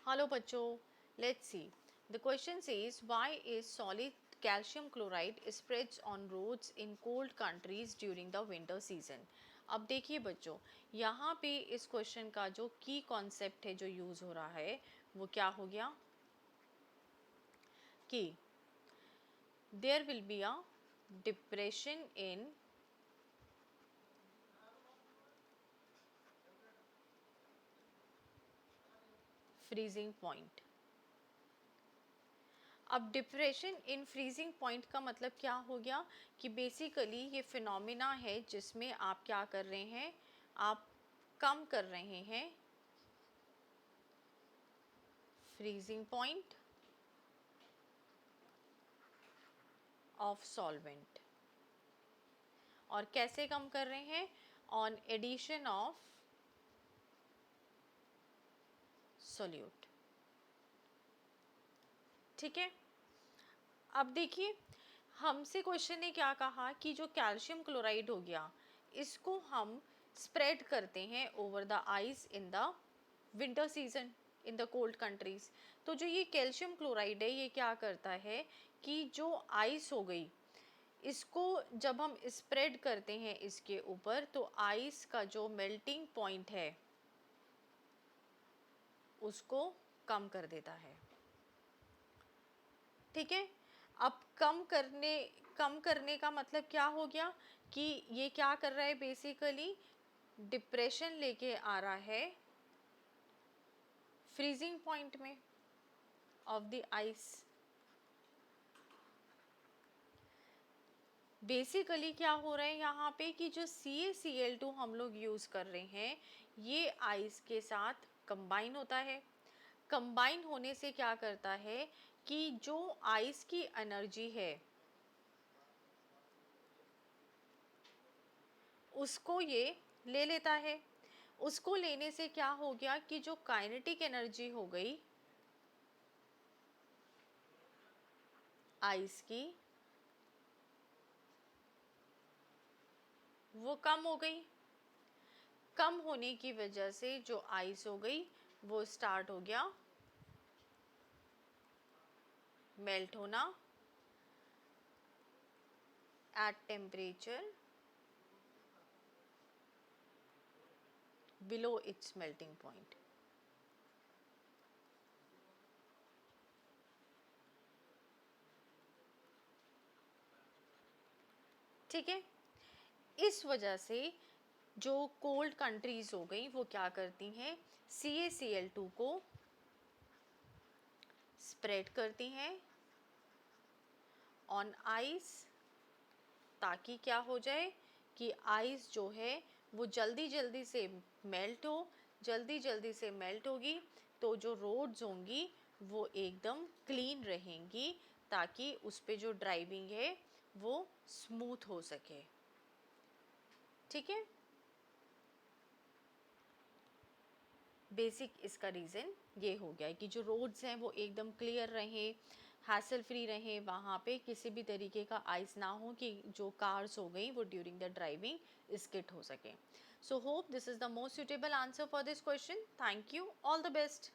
Hello बच्चों, let's see. The question says why is solid calcium chloride spreads on roads in cold countries during the winter season. अब देखिए बच्चों, यहाँ पे इस क्वेश्चन का जो की कॉन्सेप्ट है जो यूज़ हो रहा है वो क्या हो गया कि there will be a depression in freezing point. अब डिप्रेशन इन फ्रीजिंग पॉइंट का मतलब क्या हो गया कि बेसिकली ये फिनोमिना है जिसमें आप क्या कर रहे हैं, आप कम कर रहे हैं फ्रीजिंग पॉइंट ऑफ सॉल्वेंट। और कैसे कम कर रहे हैं? On addition of solute. ठीक है, अब देखिए हमसे क्वेश्चन ने क्या कहा कि जो कैल्शियम क्लोराइड हो गया इसको हम स्प्रेड करते हैं over the ice in the winter season in the cold countries. तो जो ये कैल्शियम क्लोराइड है ये क्या करता है कि जो आइस हो गई इसको जब हम स्प्रेड करते हैं इसके ऊपर तो आइस का जो मेल्टिंग पॉइंट है उसको कम कर देता है। ठीक है, अब कम करने का मतलब क्या हो गया कि ये क्या कर रहा है, बेसिकली डिप्रेशन लेके आ रहा है फ्रीजिंग पॉइंट में ऑफ द आइस। बेसिकली क्या हो रहा है यहाँ पे कि जो CaCl2 हम लोग यूज़ कर रहे हैं ये आइस के साथ कंबाइन होता है। कंबाइन होने से क्या करता है कि जो आइस की एनर्जी है उसको ये ले लेता है। उसको लेने से क्या हो गया कि जो काइनेटिक एनर्जी हो गई आइस की वो कम हो गई। कम होने की वजह से जो आइस हो गई वो स्टार्ट हो गया मेल्ट होना at temperature below it's melting point. ठीक है, इस वजह से जो कोल्ड कंट्रीज हो गई वो क्या करती हैं CaCl2 को स्प्रेड करती हैं ऑन आइस ताकि क्या हो जाए कि आइस जो है वो जल्दी जल्दी से मेल्ट हो। जल्दी जल्दी से मेल्ट होगी तो जो रोड्स होंगी वो एकदम क्लीन रहेंगी ताकि उस पे जो ड्राइविंग है वो स्मूथ हो सके। ठीक है, बेसिक इसका रीज़न ये हो गया है कि जो रोड्स हैं वो एकदम क्लियर रहें, हैसल फ्री रहें, वहाँ पे किसी भी तरीके का आइस ना हो कि जो कार्स हो गई वो ड्यूरिंग द ड्राइविंग स्किट हो सके। So hope this is the most suitable answer for this question. Thank you, all the best.